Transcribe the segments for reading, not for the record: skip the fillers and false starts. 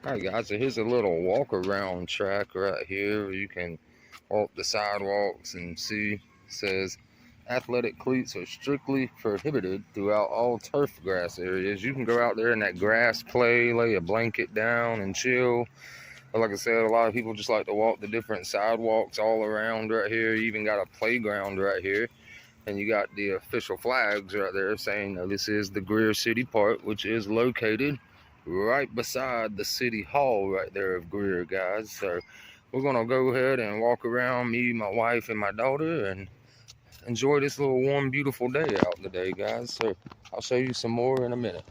Alright guys, so here's a little walk around track right here where you can walk the sidewalks and see. It says athletic cleats are strictly prohibited throughout all turf grass areas. You can go out there in that grass play, lay a blanket down and chill. But like I said, a lot of people just like to walk the different sidewalks all around right here. You even got a playground right here. And you got the official flags right there saying this is the Greer City Park, which is located right beside the city hall right there of Greer, guys. So we're gonna go ahead and walk around, me, my wife, and my daughter, and enjoy this little warm, beautiful day out today, guys. So I'll show you some more in a minute.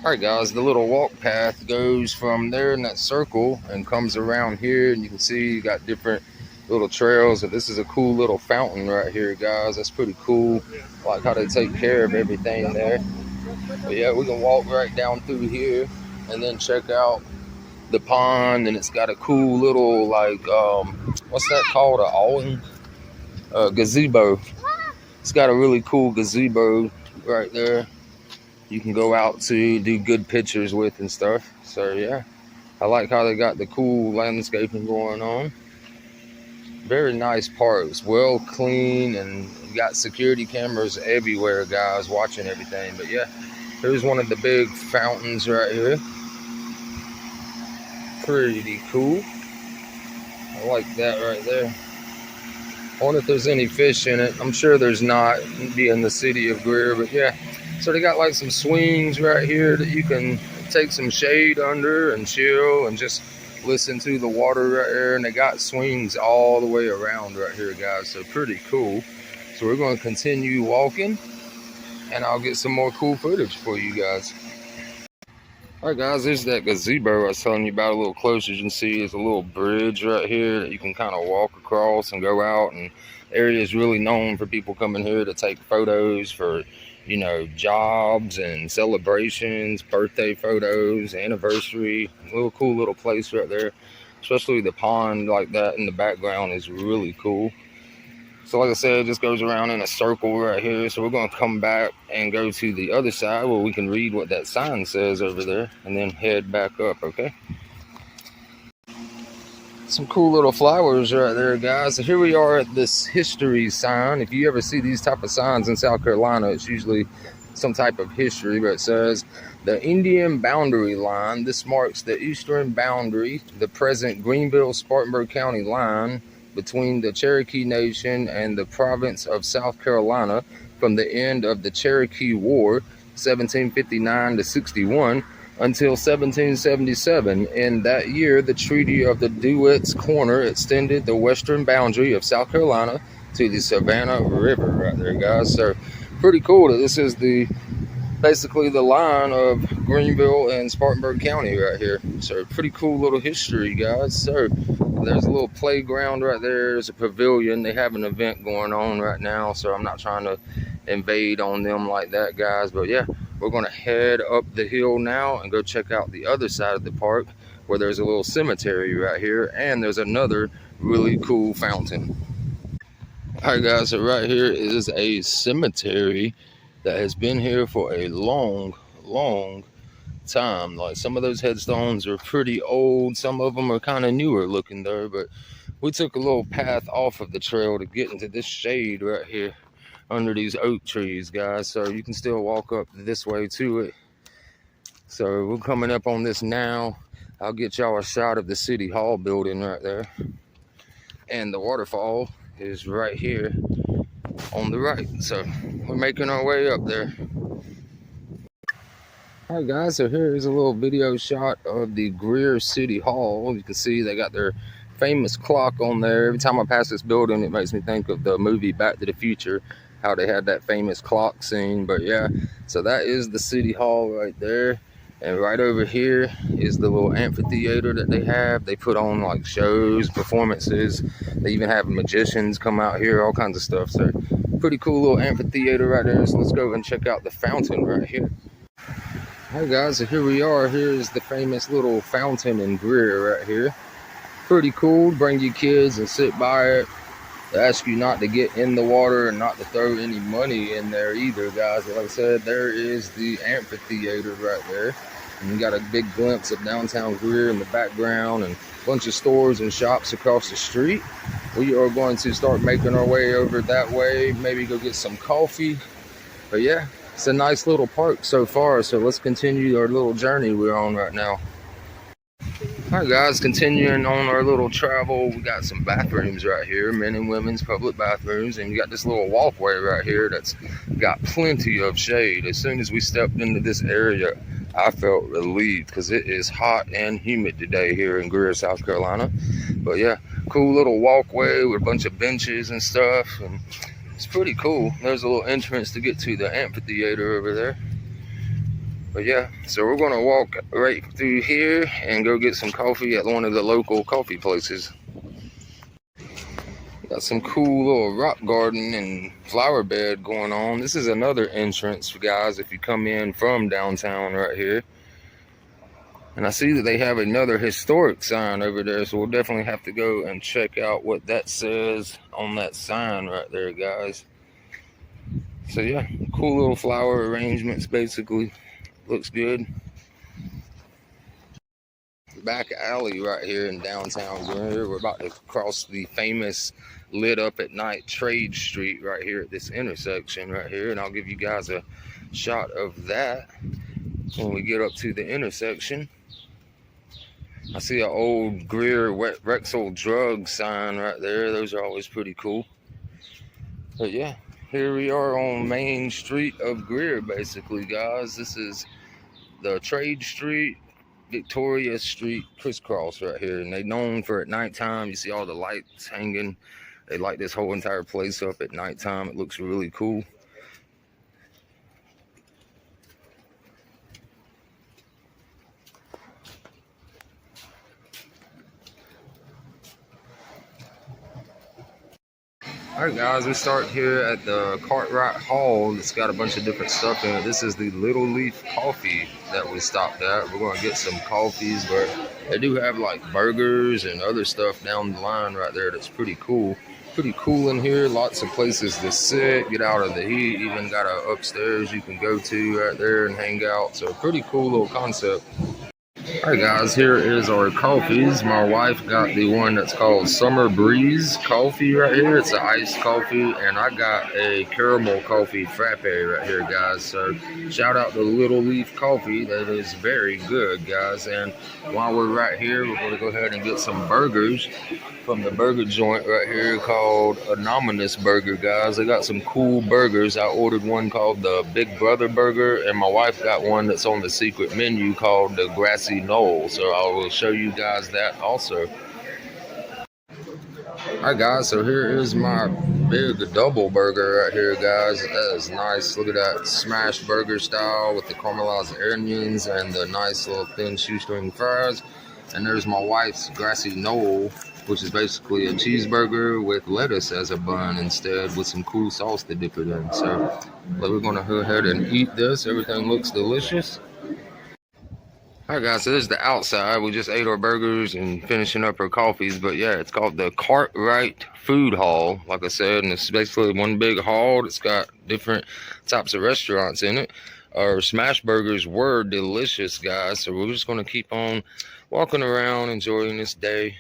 All right, guys, the little walk path goes from there in that circle and comes around here, and you can see you got different little trails. And this is a cool little fountain right here, guys. That's pretty cool. I like how they take care of everything there. But yeah, we can walk right down through here and then check out the pond. And it's got a cool little, like, what's that called? A awning? Gazebo. It's got a really cool gazebo right there. You can go out to do good pictures with and stuff. So yeah, I like how they got the cool landscaping going on. Very nice parks, well clean, and you got security cameras everywhere, guys, watching everything. But yeah, here's one of the big fountains right here. Pretty cool. I like that right there. I wonder if there's any fish in it. I'm sure there's not, being the city of Greer, but yeah. So they got like some swings right here that you can take some shade under and chill and just listen to the water right there. And they got swings all the way around right here, guys. So pretty cool. So we're going to continue walking and I'll get some more cool footage for you guys. All right, guys, there's that gazebo I was telling you about a little closer. As you can see, there's a little bridge right here that you can kind of walk across and go out. And the area is really known for people coming here to take photos for, you know, jobs and celebrations, birthday photos, anniversary. A little cool little place right there. Especially the pond like that in the background is really cool. So like I said, it just goes around in a circle right here. So we're going to come back and go to the other side where we can read what that sign says over there and then head back up, okay? Some cool little flowers right there, guys. So here we are at this history sign. If you ever see these type of signs in South Carolina, it's usually some type of history, but it says the Indian boundary line. This marks the eastern boundary, the present Greenville-Spartanburg County line, between the Cherokee Nation and the province of South Carolina from the end of the Cherokee War, 1759 to 61, until 1777. In that year, the Treaty of the Duets Corner extended the western boundary of South Carolina to the Savannah River right there, guys. So pretty cool that this is basically the line of Greenville and Spartanburg County right here. So pretty cool little history, guys. So there's a little playground right there. There's a pavilion. They have an event going on right now, so I'm not trying to invade on them like that, guys. But yeah, we're going to head up the hill now and go check out the other side of the park where there's a little cemetery right here, and there's another really cool fountain. All right, guys, so right here is a cemetery that has been here for a long time. Like, some of those headstones are pretty old, some of them are kind of newer looking there, but we took a little path off of the trail to get into this shade right here under these oak trees, guys. So you can still walk up this way to it. So we're coming up on this now. I'll get y'all a shot of the city hall building right there, and the waterfall is right here on the right. So we're making our way up there. All right, guys, so here is a little video shot of the Greer City Hall. You can see they got their famous clock on there. Every time I pass this building, it makes me think of the movie Back to the Future, how they had that famous clock scene. But yeah, so that is the City Hall right there. And right over here is the little amphitheater that they have. They put on like shows, performances. They even have magicians come out here, all kinds of stuff. So pretty cool little amphitheater right there. So let's go and check out the fountain right here. Hi guys, so here we are. Here is the famous little fountain in Greer right here. Pretty cool. Bring your kids and sit by it. They ask you not to get in the water and not to throw any money in there either, guys. Like I said, there is the amphitheater right there. And you got a big glimpse of downtown Greer in the background and a bunch of stores and shops across the street. We are going to start making our way over that way, maybe go get some coffee. But yeah, it's a nice little park so far. So let's continue our little journey we're on right now. All right, guys, continuing on our little travel, we got some bathrooms right here, men and women's public bathrooms, and we got this little walkway right here that's got plenty of shade. As soon as we stepped into this area, I felt relieved because it is hot and humid today here in Greer, South Carolina. But yeah, cool little walkway with a bunch of benches and stuff, and it's pretty cool. There's a little entrance to get to the amphitheater over there. But yeah, so we're gonna walk right through here and go get some coffee at one of the local coffee places. Got some cool little rock garden and flower bed going on. This is another entrance, guys, if you come in from downtown right here. And I see that they have another historic sign over there, so we'll definitely have to go and check out what that says on that sign right there, guys. So yeah, cool little flower arrangements basically. Looks good. Back alley right here in downtown Greer. We're about to cross the famous lit up at night Trade Street right here at this intersection right here, and I'll give you guys a shot of that when we get up to the intersection. I see an old Greer Rexall drug sign right there. Those are always pretty cool. But yeah, here we are on Main Street of Greer basically, guys. This is the Trade Street, Victoria Street crisscross right here, and they're known for at nighttime. You see all the lights hanging. They light this whole entire place up at nighttime. It looks really cool. All right, guys, we start here at the Cartwright Hall. It's got a bunch of different stuff in it. This is the Little Leaf Coffee that we stopped at. We're going to get some coffees, but they do have like burgers and other stuff down the line right there that's pretty cool. Pretty cool in here. Lots of places to sit, get out of the heat. Even got a upstairs you can go to right there and hang out. So pretty cool little concept. All right, guys, here is our coffees. My wife got the one that's called Summer Breeze coffee right here. It's an iced coffee, and I got a caramel coffee frappe right here, guys. So shout out to Little Leaf Coffee. That is very good, guys. And while we're right here, we're going to go ahead and get some burgers from the burger joint right here called Anonymous Burger, guys. They got some cool burgers. I ordered one called the Big Brother Burger, and my wife got one that's on the secret menu called the Grassy Knoll. So I will show you guys that also. Alright, guys, so here is my big double burger right here, guys. That is nice. Look at that smash burger style with the caramelized onions and the nice little thin shoestring fries. And there's my wife's Grassy Knoll, which is basically a cheeseburger with lettuce as a bun instead, with some cool sauce to dip it in. So we're gonna go ahead and eat this. Everything looks delicious. All right, guys, so this is the outside. We just ate our burgers and finishing up our coffees. But yeah, it's called the Cartwright Food Hall, like I said, and it's basically one big hall that's got different types of restaurants in it. Our smash burgers were delicious, guys, so we're just going to keep on walking around, enjoying this day.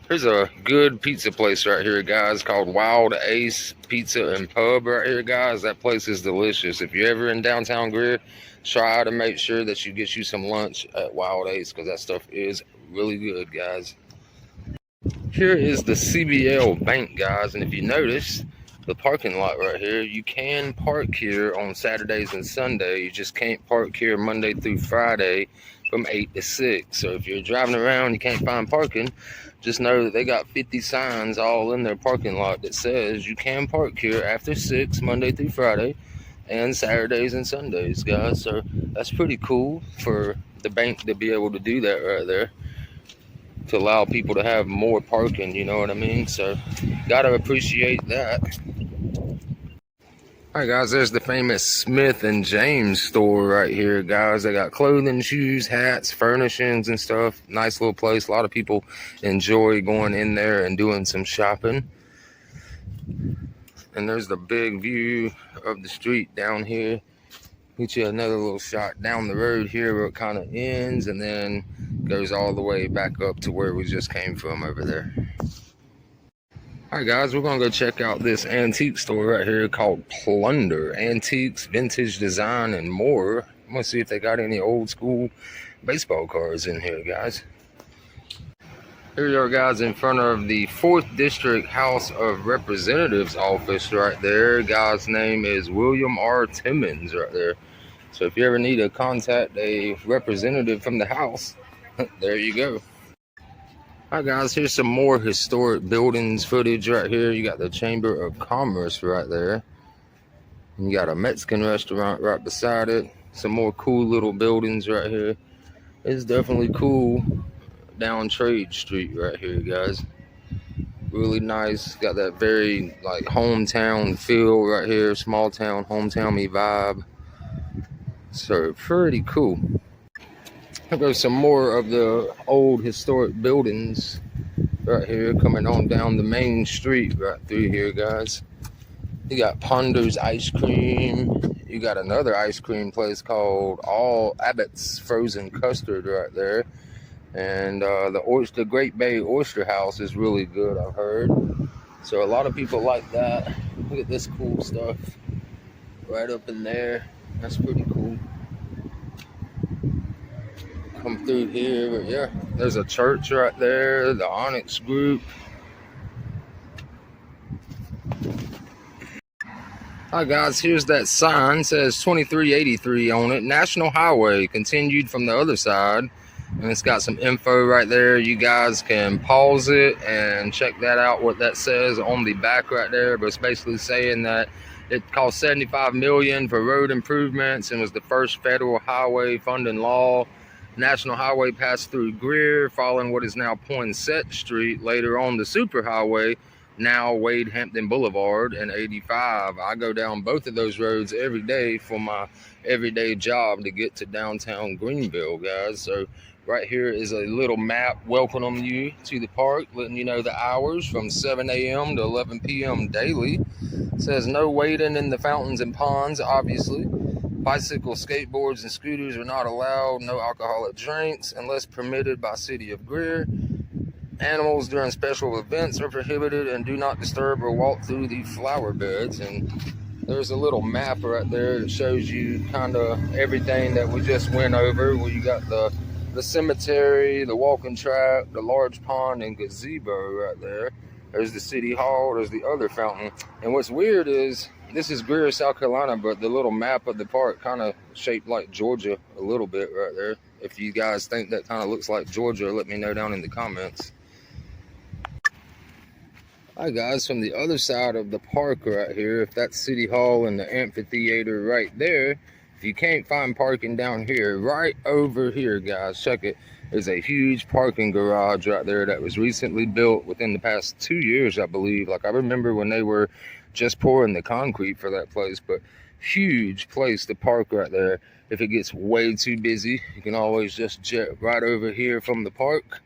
Here's a good pizza place right here, guys, called Wild Ace Pizza and Pub right here, guys. That place is delicious. If you're ever in downtown Greer, try to make sure that you get you some lunch at Wild Ace, because that stuff is really good, guys. Here is the CBL Bank, guys, and if you notice the parking lot right here, you can park here on Saturdays and Sunday. You just can't park here Monday through Friday from 8 to 6. So if you're driving around, you can't find parking, just know that they got 50 signs all in their parking lot that says you can park here after 6 Monday through Friday and Saturdays and Sundays, guys. So that's pretty cool for the bank to be able to do that right there, to allow people to have more parking, you know what I mean? So gotta appreciate that. All right, guys, there's the famous Smith and James store right here, guys. They got clothing, shoes, hats, furnishings and stuff. Nice little place. A lot of people enjoy going in there and doing some shopping. And there's the big view of the street down here. Get you another little shot down the road here where it kind of ends and then goes all the way back up to where we just came from over there. All right, guys, we're gonna go check out this antique store right here called Plunder. Antiques, vintage design, and more. I'm gonna see if they got any old school baseball cards in here, guys. Here you are, guys, in front of the 4th District House of Representatives office right there. Guy's name is William R. Timmons right there. So if you ever need to contact a representative from the House, there you go. All right, guys, here's some more historic buildings footage right here. You got the Chamber of Commerce right there. You got a Mexican restaurant right beside it. Some more cool little buildings right here. It's definitely cool down Trade Street right here, guys. Really nice. Got that very like hometown feel right here. Small town, hometown-y vibe. So pretty cool. There goes some more of the old historic buildings right here coming on down the main street right through here, guys. You got Ponder's Ice Cream. You got another ice cream place called All Abbott's Frozen Custard right there. And the Great Bay Oyster House is really good, I've heard. So a lot of people like that. Look at this cool stuff right up in there. That's pretty cool. Come through here, but yeah, there's a church right there, the Onyx Group. Hi guys, here's that sign. It says 2383 on it. National Highway continued from the other side. And it's got some info right there. You guys can pause it and check that out, what that says on the back right there. But it's basically saying that it cost $75 million for road improvements and was the first federal highway funding law. National Highway passed through Greer, following what is now Poinsett Street. Later on, the Superhighway, now Wade Hampton Boulevard and 85. I go down both of those roads every day for my everyday job to get to downtown Greenville, guys. So right here is a little map welcoming you to the park, letting you know the hours from 7 a.m. to 11 p.m. daily. It says no wading in the fountains and ponds, obviously. Bicycles, skateboards, and scooters are not allowed. No alcoholic drinks unless permitted by City of Greer. Animals during special events are prohibited, and do not disturb or walk through the flower beds. And there's a little map right there that shows you kind of everything that we just went over, where you got the cemetery, the walking track, the large pond, and gazebo right there. There's the city hall, there's the other fountain. And what's weird is, this is Greer, South Carolina, but the little map of the park kind of shaped like Georgia a little bit right there. If you guys think that kind of looks like Georgia, let me know down in the comments. Hi guys, from the other side of the park right here, if that's City Hall and the amphitheater right there, if you can't find parking down here, right over here, guys, check it. There's a huge parking garage right there that was recently built within the past 2 years, I believe. Like, I remember when they were just pouring the concrete for that place, but huge place to park right there. If it gets way too busy, you can always just jet right over here from the park,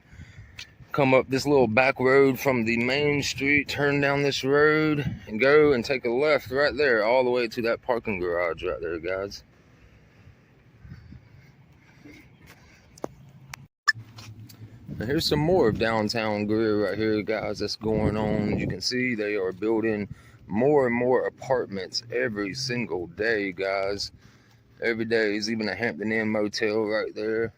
come up this little back road from the main street, turn down this road, and go and take a left right there, all the way to that parking garage right there, guys. Now here's some more of downtown Greer right here, guys, that's going on. You can see they are building more and more apartments every single day, guys. Every day. There's even a Hampton Inn motel right there.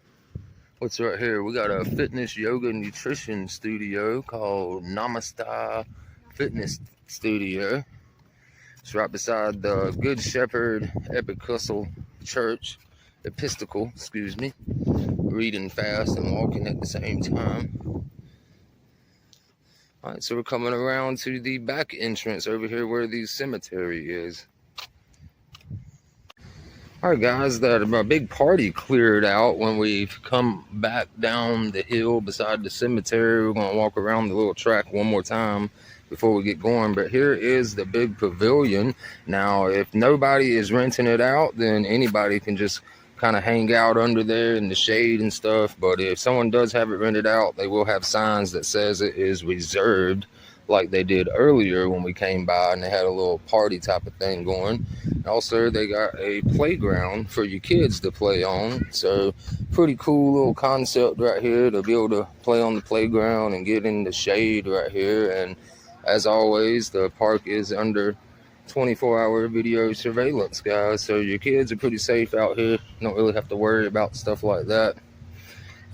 What's right here? We got a fitness, yoga, nutrition studio called Namaste Fitness Studio. It's right beside the Good Shepherd Episcopal Church. Episcopal, excuse me. Reading fast and walking at the same time. All right, so we're coming around to the back entrance over here where the cemetery is. All right, guys, a big party cleared out when we've come back down the hill beside the cemetery. We're going to walk around the little track one more time before we get going. But here is the big pavilion. Now, if nobody is renting it out, then anybody can just kind of hang out under there in the shade and stuff. But if someone does have it rented out, they will have signs that says it is reserved. like they did earlier when we came by, and they had a little party type of thing going. Also, they got a playground for your kids to play on. So, pretty cool little concept right here to be able to play on the playground and get in the shade right here. And as always, the park is under 24-hour video surveillance, guys. So, your kids are pretty safe out here. You don't really have to worry about stuff like that.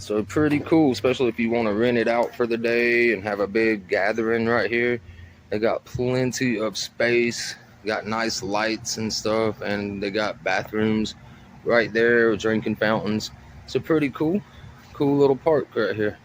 So pretty cool, especially if you want to rent it out for the day and have a big gathering right here. They got plenty of space, got nice lights and stuff, and they got bathrooms right there, drinking fountains. So pretty cool little park right here.